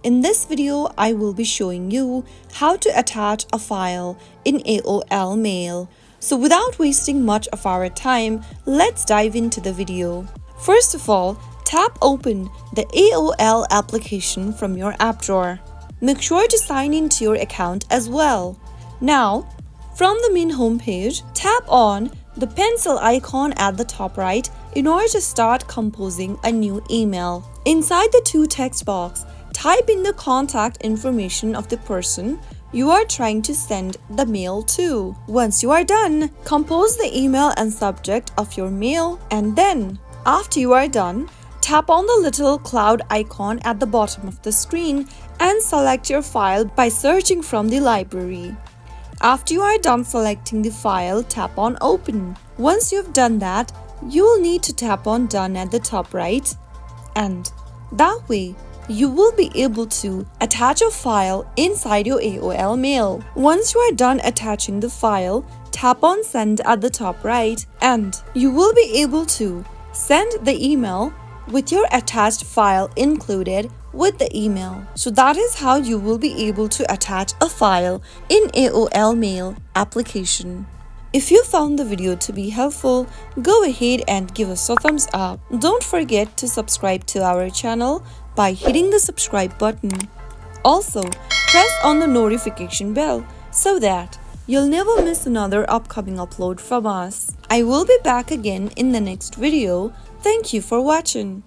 In this video, I will be showing you how to attach a file in AOL Mail. So without wasting much of our time, let's dive into the video. First of all, tap open the AOL application from your app drawer. Make sure to sign into your account as well. Now, from the main homepage, tap on the pencil icon at the top right in order to start composing a new email. Inside the to text box, type in the contact information of the person you are trying to send the mail to. Once you are done, compose the email and subject of your mail, and then, after you are done, tap on the little cloud icon at the bottom of the screen and select your file by searching from the library. After you are done selecting the file, tap on Open. Once you've done that, you will need to tap on Done at the top right, and that way, you will be able to attach a file inside your AOL Mail. Once you are done attaching the file, tap on Send at the top right, and you will be able to send the email with your attached file included with the email. So that is how you will be able to attach a file in AOL Mail application. If you found the video to be helpful, go ahead and give us a thumbs up. Don't forget to subscribe to our channel by hitting the subscribe button. Also, press on the notification bell so that you'll never miss another upcoming upload from us. I will be back again in the next video. Thank you for watching.